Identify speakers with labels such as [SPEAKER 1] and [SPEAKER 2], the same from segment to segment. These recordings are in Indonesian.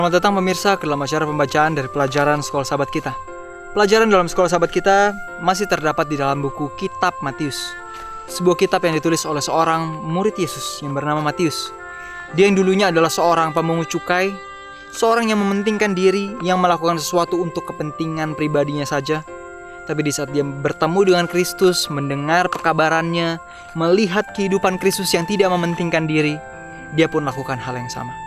[SPEAKER 1] Selamat datang pemirsa ke dalam acara pembacaan dari pelajaran Sekolah Sahabat Kita. Pelajaran dalam Sekolah Sahabat Kita masih terdapat di dalam buku Kitab Matius, sebuah kitab yang ditulis oleh seorang murid Yesus yang bernama Matius. Dia yang dulunya adalah seorang pemungut cukai, seorang yang mementingkan diri, yang melakukan sesuatu untuk kepentingan pribadinya saja. Tapi di saat dia bertemu dengan Kristus, mendengar pekabarannya, melihat kehidupan Kristus yang tidak mementingkan diri, dia pun lakukan hal yang sama.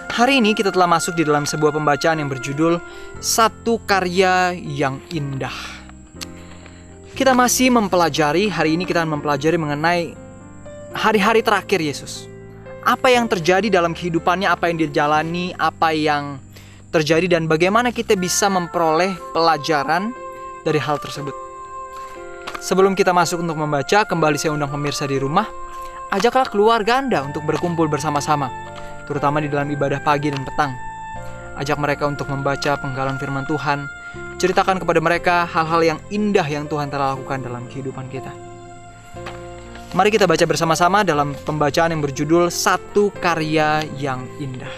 [SPEAKER 1] Hari ini kita telah masuk di dalam sebuah pembacaan yang berjudul Satu Karya Yang Indah. Kita masih mempelajari, hari ini kita akan mempelajari mengenai hari-hari terakhir Yesus. Apa yang terjadi dalam kehidupannya, apa yang dia jalani, apa yang terjadi, dan bagaimana kita bisa memperoleh pelajaran dari hal tersebut. Sebelum kita masuk untuk membaca, kembali saya undang pemirsa di rumah, ajaklah keluarga Anda untuk berkumpul bersama-sama, terutama di dalam ibadah pagi dan petang. Ajak mereka untuk membaca penggalan firman Tuhan. Ceritakan kepada mereka hal-hal yang indah yang Tuhan telah lakukan dalam kehidupan kita. Mari kita baca bersama-sama dalam pembacaan yang berjudul Satu Karya Yang Indah.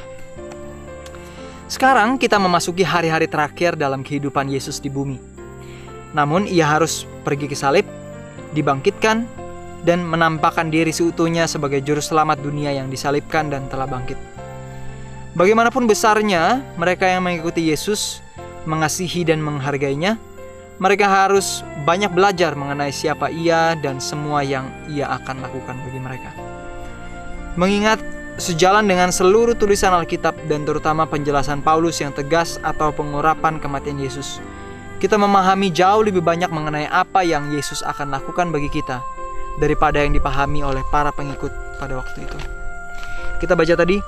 [SPEAKER 1] Sekarang kita memasuki hari-hari terakhir dalam kehidupan Yesus di bumi. Namun ia harus pergi ke salib, dibangkitkan, dan menampakkan diri seutuhnya sebagai juru selamat dunia yang disalibkan dan telah bangkit. Bagaimanapun besarnya mereka yang mengikuti Yesus, mengasihi dan menghargainya, mereka harus banyak belajar mengenai siapa ia dan semua yang ia akan lakukan bagi mereka. Mengingat sejalan dengan seluruh tulisan Alkitab dan terutama penjelasan Paulus yang tegas atau pengurapan kematian Yesus, kita memahami jauh lebih banyak mengenai apa yang Yesus akan lakukan bagi kita daripada yang dipahami oleh para pengikut pada waktu itu. Kita baca tadi,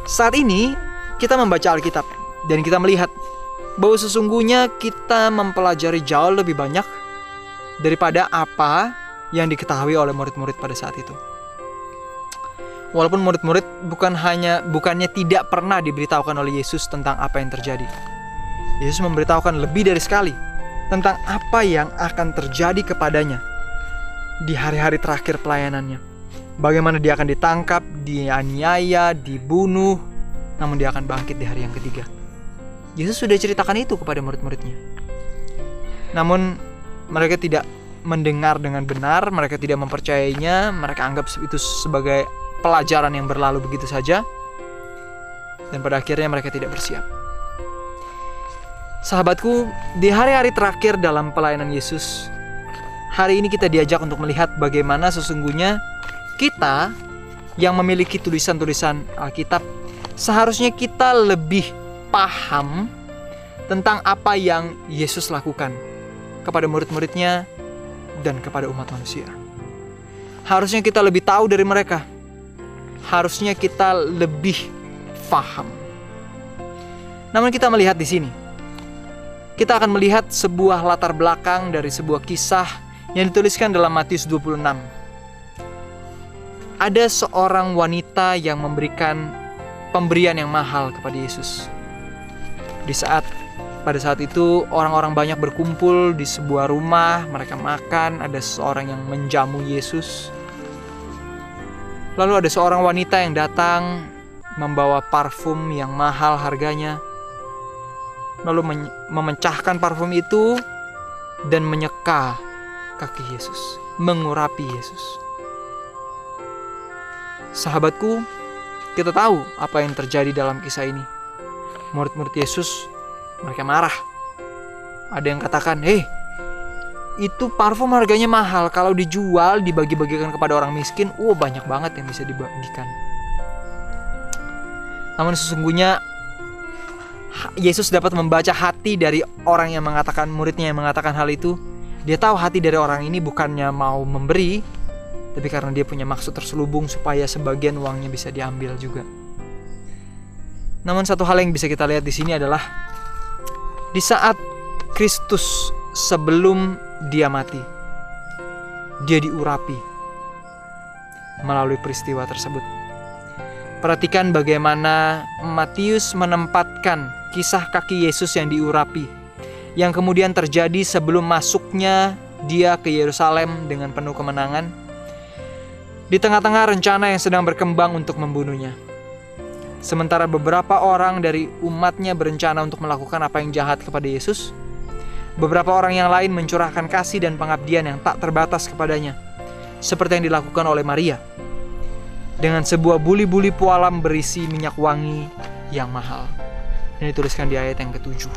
[SPEAKER 1] saat ini kita membaca Alkitab dan kita melihat bahwa sesungguhnya kita mempelajari jauh lebih banyak daripada apa yang diketahui oleh murid-murid pada saat itu. Walaupun murid-murid bukannya tidak pernah diberitahukan oleh Yesus tentang apa yang terjadi. Yesus memberitahukan lebih dari sekali tentang apa yang akan terjadi kepadanya di hari-hari terakhir pelayanannya. Bagaimana dia akan ditangkap, dianiaya, dibunuh, namun dia akan bangkit di hari yang ketiga. Yesus sudah ceritakan itu kepada murid-muridnya. Namun mereka tidak mendengar dengan benar, mereka tidak mempercayainya, mereka anggap itu sebagai pelajaran yang berlalu begitu saja. Dan pada akhirnya mereka tidak bersiap. Sahabatku, di hari-hari terakhir dalam pelayanan Yesus, hari ini kita diajak untuk melihat bagaimana sesungguhnya kita yang memiliki tulisan-tulisan Alkitab, seharusnya kita lebih paham tentang apa yang Yesus lakukan kepada murid-muridnya dan kepada umat manusia. Harusnya kita lebih tahu dari mereka. Harusnya kita lebih paham. Namun kita melihat di sini, kita akan melihat sebuah latar belakang dari sebuah kisah yang dituliskan dalam Matius 26. Ada seorang wanita yang memberikan pemberian yang mahal kepada Yesus. Pada saat itu orang-orang banyak berkumpul di sebuah rumah, mereka makan, ada seorang yang menjamu Yesus. Lalu ada seorang wanita yang datang membawa parfum yang mahal harganya. Lalu memecahkan parfum itu dan menyeka kaki Yesus, mengurapi Yesus. Sahabatku, kita tahu apa yang terjadi dalam kisah ini. Murid-murid Yesus, mereka marah. Ada yang katakan, itu parfum harganya mahal, kalau dijual, dibagi-bagikan kepada orang miskin, banyak banget yang bisa dibagikan. Namun sesungguhnya Yesus dapat membaca hati dari orang yang mengatakan, muridnya yang mengatakan hal itu. Dia tahu hati dari orang ini bukannya mau memberi, tapi karena dia punya maksud terselubung supaya sebagian uangnya bisa diambil juga. Namun satu hal yang bisa kita lihat di sini adalah di saat Kristus sebelum dia mati, dia diurapi melalui peristiwa tersebut. Perhatikan bagaimana Matius menempatkan kisah kaki Yesus yang diurapi, yang kemudian terjadi sebelum masuknya dia ke Yerusalem dengan penuh kemenangan, di tengah-tengah rencana yang sedang berkembang untuk membunuhnya. Sementara beberapa orang dari umatnya berencana untuk melakukan apa yang jahat kepada Yesus, beberapa orang yang lain mencurahkan kasih dan pengabdian yang tak terbatas kepadanya, seperti yang dilakukan oleh Maria, dengan sebuah buli-buli pualam berisi minyak wangi yang mahal. Ini dituliskan di ayat yang ke-7.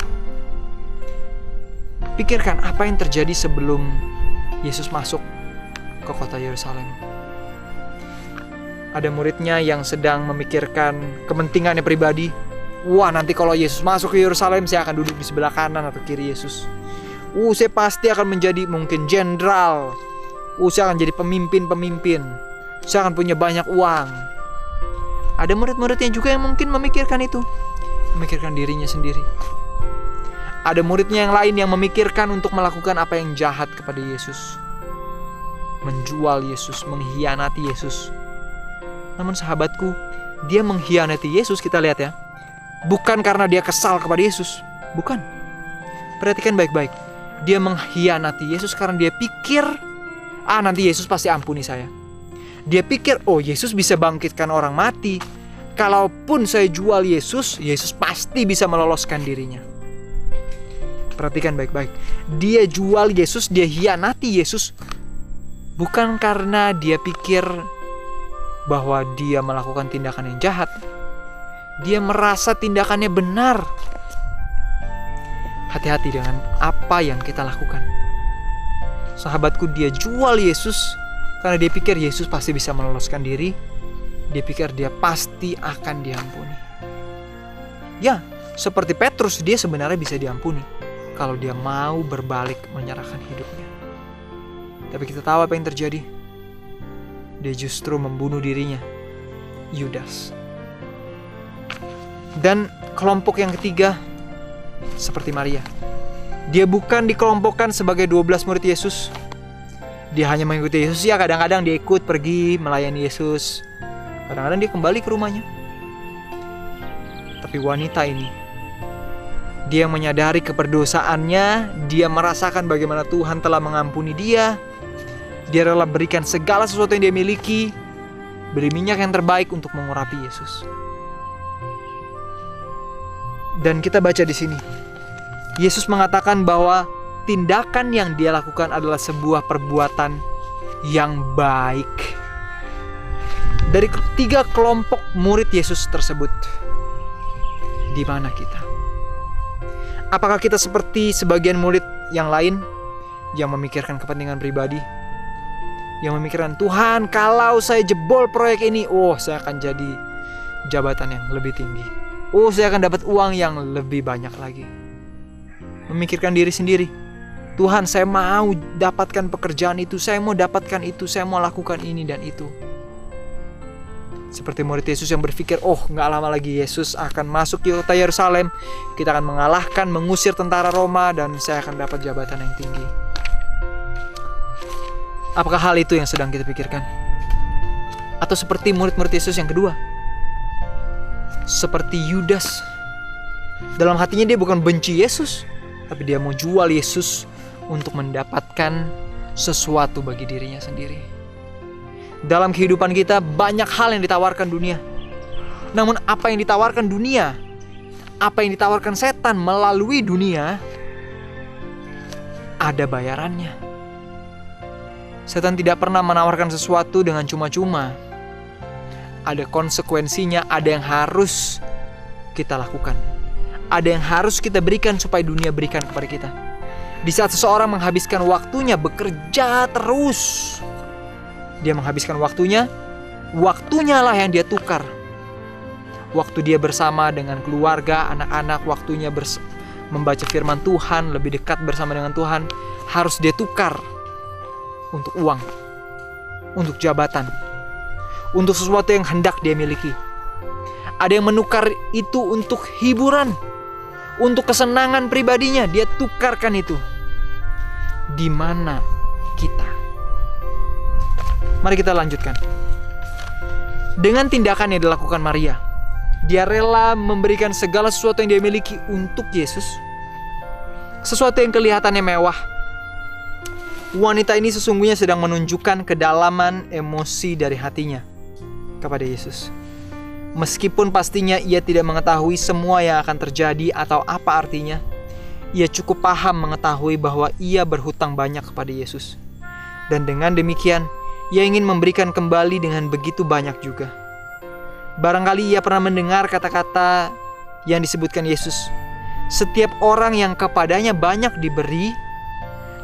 [SPEAKER 1] Pikirkan apa yang terjadi sebelum Yesus masuk ke kota Yerusalem. Ada muridnya yang sedang memikirkan kepentingannya pribadi. Wah, nanti kalau Yesus masuk ke Yerusalem, saya akan duduk di sebelah kanan atau kiri Yesus. Saya pasti akan menjadi mungkin jenderal. Saya akan jadi pemimpin. Saya akan punya banyak uang. Ada murid-muridnya juga yang mungkin memikirkan itu. Memikirkan dirinya sendiri. Ada muridnya yang lain yang memikirkan untuk melakukan apa yang jahat kepada Yesus. Menjual Yesus, mengkhianati Yesus. Namun sahabatku, dia mengkhianati Yesus, kita lihat ya. Bukan karena dia kesal kepada Yesus. Bukan. Perhatikan baik-baik. Dia mengkhianati Yesus karena dia pikir, nanti Yesus pasti ampuni saya. Dia pikir, Yesus bisa bangkitkan orang mati. Kalaupun saya jual Yesus, Yesus pasti bisa meloloskan dirinya. Perhatikan baik-baik. Dia jual Yesus, dia hianati Yesus. Bukan karena dia pikir bahwa dia melakukan tindakan yang jahat. Dia merasa tindakannya benar. Hati-hati dengan apa yang kita lakukan. Sahabatku, dia jual Yesus karena dia pikir Yesus pasti bisa meloloskan diri. Dia pikir dia pasti akan diampuni. Ya, seperti Petrus, dia sebenarnya bisa diampuni kalau dia mau berbalik menyerahkan hidupnya. Tapi kita tahu apa yang terjadi. Dia justru membunuh dirinya, Yudas. Dan kelompok yang ketiga, seperti Maria. Dia bukan dikelompokkan sebagai 12 murid Yesus. Dia hanya mengikuti Yesus. Ya, kadang-kadang dia ikut pergi melayani Yesus. Kadang-kadang dia kembali ke rumahnya. Tapi wanita ini, dia yang menyadari keberdosaannya. Dia merasakan bagaimana Tuhan telah mengampuni dia. Dia rela berikan segala sesuatu yang dia miliki, beri minyak yang terbaik untuk mengurapi Yesus. Dan kita baca di sini, Yesus mengatakan bahwa tindakan yang dia lakukan adalah sebuah perbuatan yang baik. Dari ketiga kelompok murid Yesus tersebut, di mana kita? Apakah kita seperti sebagian murid yang lain yang memikirkan kepentingan pribadi? Yang memikirkan, Tuhan, kalau saya jebol proyek ini, saya akan jadi jabatan yang lebih tinggi. Saya akan dapat uang yang lebih banyak lagi. Memikirkan diri sendiri. Tuhan, saya mau dapatkan pekerjaan itu, saya mau dapatkan itu, saya mau lakukan ini dan itu. Seperti murid Yesus yang berpikir, gak lama lagi Yesus akan masuk ke kota Yerusalem. Kita akan mengalahkan, mengusir tentara Roma, dan saya akan dapat jabatan yang tinggi. Apakah hal itu yang sedang kita pikirkan? Atau seperti murid-murid Yesus yang kedua? Seperti Yudas. Dalam hatinya dia bukan benci Yesus, tapi dia mau jual Yesus untuk mendapatkan sesuatu bagi dirinya sendiri. Dalam kehidupan kita banyak hal yang ditawarkan dunia. Namun apa yang ditawarkan dunia, apa yang ditawarkan setan melalui dunia, ada bayarannya. Setan tidak pernah menawarkan sesuatu dengan cuma-cuma. Ada konsekuensinya, ada yang harus kita lakukan. Ada yang harus kita berikan supaya dunia berikan kepada kita. Di saat seseorang menghabiskan waktunya bekerja terus, dia menghabiskan waktunya lah yang dia tukar. Waktu dia bersama dengan keluarga, anak-anak, waktunya membaca firman Tuhan, lebih dekat bersama dengan Tuhan, harus dia tukar untuk uang, untuk jabatan, untuk sesuatu yang hendak dia miliki. Ada yang menukar itu untuk hiburan, untuk kesenangan pribadinya, dia tukarkan itu. Di mana kita? Mari kita lanjutkan. Dengan tindakan yang dilakukan Maria, dia rela memberikan segala sesuatu yang dia miliki untuk Yesus. Sesuatu yang kelihatannya mewah. Wanita ini sesungguhnya sedang menunjukkan kedalaman emosi dari hatinya kepada Yesus. Meskipun pastinya ia tidak mengetahui semua yang akan terjadi atau apa artinya, ia cukup paham mengetahui bahwa ia berhutang banyak kepada Yesus. Dan dengan demikian, ia ingin memberikan kembali dengan begitu banyak juga. Barangkali ia pernah mendengar kata-kata yang disebutkan Yesus, "Setiap orang yang kepadanya banyak diberi,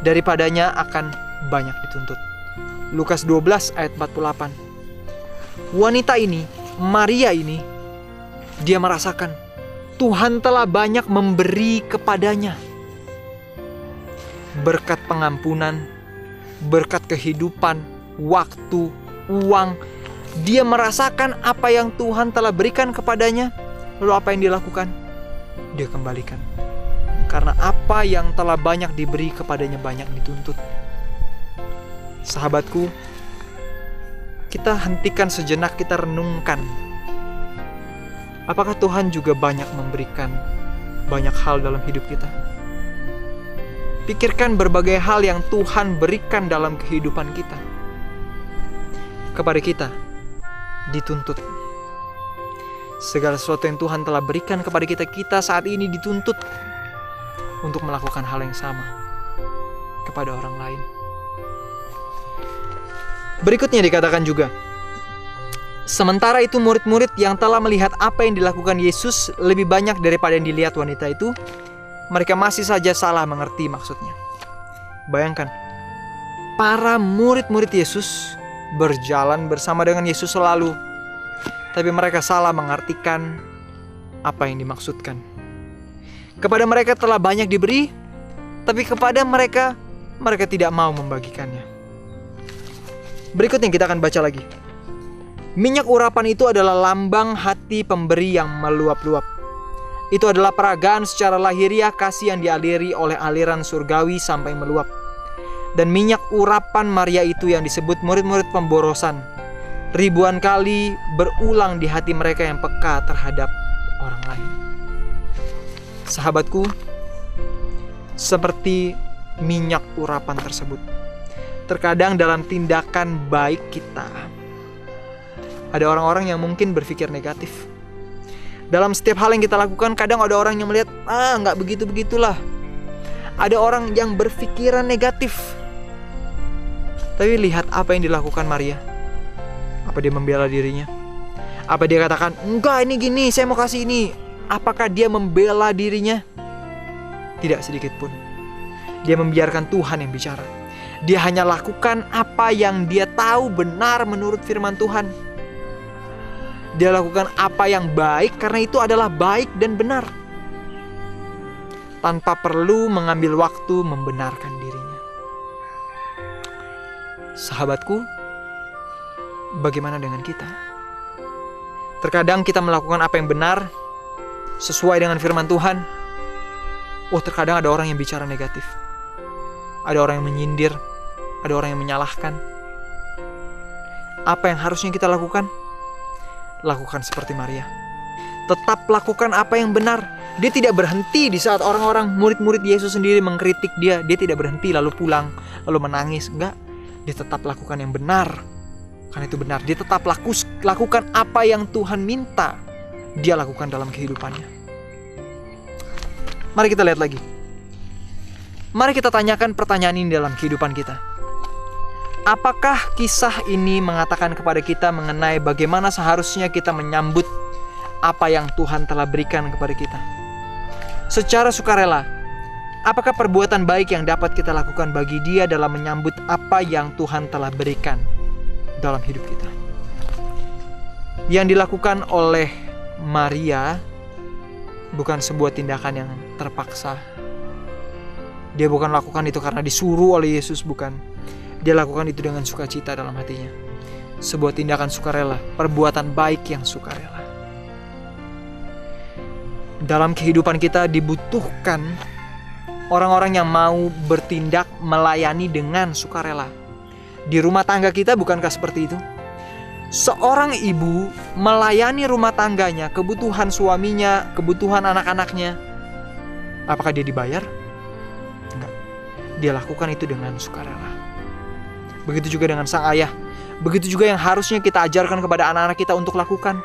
[SPEAKER 1] daripadanya akan banyak dituntut." Lukas 12 ayat 48. Wanita ini, Maria ini, dia merasakan Tuhan telah banyak memberi kepadanya. Berkat pengampunan, berkat kehidupan, waktu, uang. Dia merasakan apa yang Tuhan telah berikan kepadanya. Lalu apa yang dilakukan? Dia kembalikan. Karena apa yang telah banyak diberi kepadanya banyak dituntut. Sahabatku, kita hentikan sejenak, kita renungkan. Apakah Tuhan juga banyak memberikan banyak hal dalam hidup kita? Pikirkan berbagai hal yang Tuhan berikan dalam kehidupan kita. Kepada kita dituntut. Segala sesuatu yang Tuhan telah berikan kepada kita, kita saat ini dituntut untuk melakukan hal yang sama kepada orang lain. Berikutnya dikatakan juga, sementara itu murid-murid yang telah melihat apa yang dilakukan Yesus lebih banyak daripada yang dilihat wanita itu, mereka masih saja salah mengerti maksudnya. Bayangkan, para murid-murid Yesus berjalan bersama dengan Yesus selalu, tapi mereka salah mengartikan apa yang dimaksudkan. Kepada mereka telah banyak diberi, tapi kepada mereka tidak mau membagikannya. Berikutnya kita akan baca lagi. Minyak urapan itu adalah lambang hati pemberi yang meluap-luap. Itu adalah peragaan secara lahiriah kasih yang dialiri oleh aliran surgawi sampai meluap. Dan minyak urapan Maria itu yang disebut murid-murid pemborosan, ribuan kali berulang di hati mereka yang peka terhadap orang lain. Sahabatku, seperti minyak urapan tersebut, terkadang dalam tindakan baik kita, ada orang-orang yang mungkin berpikir negatif. Dalam setiap hal yang kita lakukan, kadang ada orang yang melihat, nggak begitu-begitulah. Ada orang yang berpikiran negatif. Tapi lihat apa yang dilakukan Maria. Apa dia membela dirinya? Apa dia katakan, enggak ini gini, saya mau kasih ini. Apakah dia membela dirinya? Tidak sedikit pun. Dia membiarkan Tuhan yang bicara. Dia hanya lakukan apa yang dia tahu benar menurut firman Tuhan. Dia lakukan apa yang baik karena itu adalah baik dan benar, tanpa perlu mengambil waktu membenarkan dirinya. Sahabatku, bagaimana dengan kita? Terkadang kita melakukan apa yang benar sesuai dengan firman Tuhan. Terkadang ada orang yang bicara negatif. Ada orang yang menyindir, ada orang yang menyalahkan. Apa yang harusnya kita lakukan? Lakukan seperti Maria. Tetap lakukan apa yang benar. Dia tidak berhenti di saat orang-orang murid-murid Yesus sendiri mengkritik dia. Dia tidak berhenti lalu pulang, lalu menangis. Enggak, dia tetap lakukan yang benar. Karena itu benar. Dia tetap lakukan apa yang Tuhan minta dia lakukan dalam kehidupannya. Mari kita lihat lagi. Mari kita tanyakan pertanyaan ini dalam kehidupan kita. Apakah kisah ini mengatakan kepada kita mengenai bagaimana seharusnya kita menyambut apa yang Tuhan telah berikan kepada kita? Secara sukarela, apakah perbuatan baik yang dapat kita lakukan bagi Dia dalam menyambut apa yang Tuhan telah berikan dalam hidup kita? Yang dilakukan oleh Maria bukan sebuah tindakan yang terpaksa. Dia bukan lakukan itu karena disuruh oleh Yesus, bukan. Dia lakukan itu dengan sukacita dalam hatinya. Sebuah tindakan sukarela, perbuatan baik yang sukarela. Dalam kehidupan kita dibutuhkan orang-orang yang mau bertindak melayani dengan sukarela. Di rumah tangga kita bukankah seperti itu? Seorang ibu melayani rumah tangganya, kebutuhan suaminya, kebutuhan anak-anaknya. Apakah dia dibayar? Enggak. Dia lakukan itu dengan sukarela. Begitu juga dengan sang ayah. Begitu juga yang harusnya kita ajarkan kepada anak-anak kita untuk lakukan.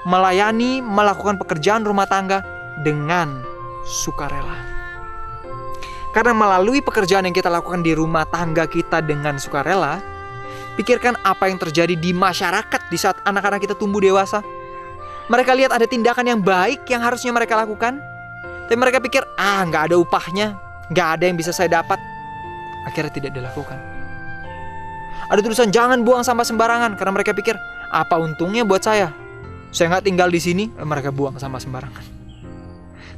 [SPEAKER 1] melayani, melakukan pekerjaan rumah tangga dengan sukarela. Karena melalui pekerjaan yang kita lakukan di rumah tangga kita dengan sukarela, pikirkan apa yang terjadi di masyarakat di saat anak-anak kita tumbuh dewasa. Mereka lihat ada tindakan yang baik yang harusnya mereka lakukan, tapi mereka pikir, nggak ada upahnya, nggak ada yang bisa saya dapat. Akhirnya tidak dilakukan. Ada tulisan jangan buang sampah sembarangan, karena mereka pikir, apa untungnya buat saya? Saya nggak tinggal di sini, mereka buang sampah sembarangan.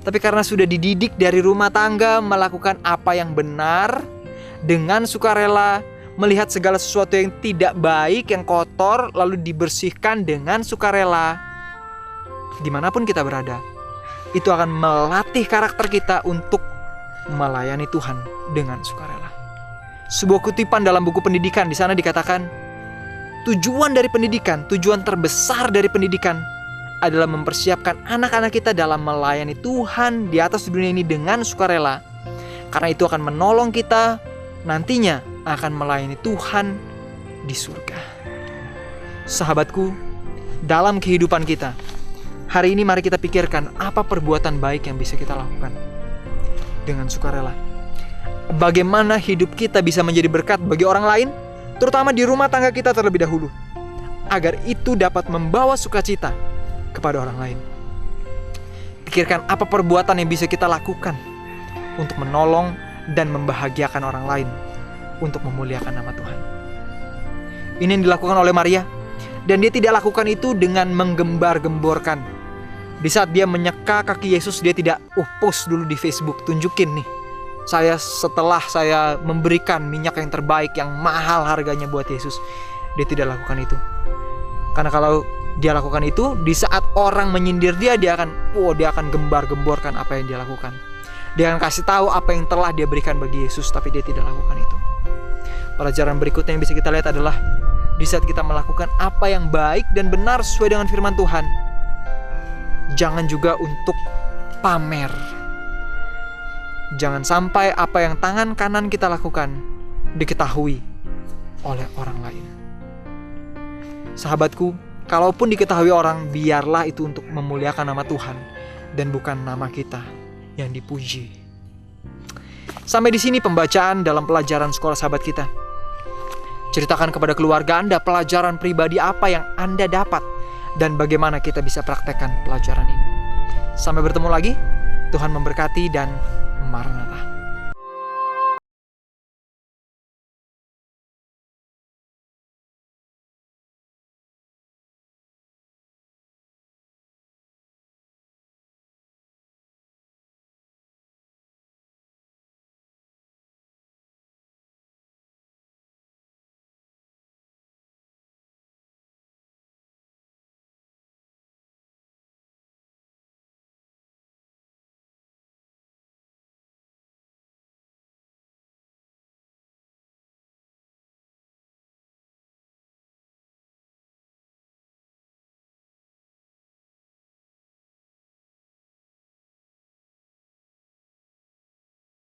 [SPEAKER 1] Tapi karena sudah dididik dari rumah tangga melakukan apa yang benar dengan sukarela, melihat segala sesuatu yang tidak baik, yang kotor, lalu dibersihkan dengan sukarela, dimanapun kita berada, itu akan melatih karakter kita untuk melayani Tuhan dengan sukarela. Sebuah kutipan dalam buku pendidikan, di sana dikatakan, tujuan dari pendidikan, tujuan terbesar dari pendidikan adalah mempersiapkan anak-anak kita dalam melayani Tuhan di atas dunia ini dengan sukarela. Karena itu akan menolong kita nantinya akan melayani Tuhan di surga. Sahabatku, dalam kehidupan kita, hari ini mari kita pikirkan apa perbuatan baik yang bisa kita lakukan dengan sukarela. Bagaimana hidup kita bisa menjadi berkat bagi orang lain, terutama di rumah tangga kita terlebih dahulu, agar itu dapat membawa sukacita kepada orang lain. Pikirkan apa perbuatan yang bisa kita lakukan untuk menolong dan membahagiakan orang lain, untuk memuliakan nama Tuhan. Ini yang dilakukan oleh Maria, dan dia tidak lakukan itu dengan menggembar-gemborkan. Di saat dia menyeka kaki Yesus, dia tidak post dulu di Facebook, tunjukin nih, setelah saya memberikan minyak yang terbaik, yang mahal harganya buat Yesus. Dia tidak lakukan itu. Karena kalau dia lakukan itu, di saat orang menyindir dia akan gembar-gemborkan apa yang dia lakukan. Dia akan kasih tahu apa yang telah dia berikan bagi Yesus, tapi dia tidak lakukan itu. Pelajaran berikutnya yang bisa kita lihat adalah, di saat kita melakukan apa yang baik dan benar sesuai dengan firman Tuhan, jangan juga untuk pamer. Jangan sampai apa yang tangan kanan kita lakukan diketahui oleh orang lain. Sahabatku, kalaupun diketahui orang, biarlah itu untuk memuliakan nama Tuhan dan bukan nama kita yang dipuji. Sampai di sini pembacaan dalam pelajaran sekolah sahabat kita. Ceritakan kepada keluarga Anda pelajaran pribadi apa yang Anda dapat dan bagaimana kita bisa praktekkan pelajaran ini. Sampai bertemu lagi. Tuhan memberkati dan Maranatha.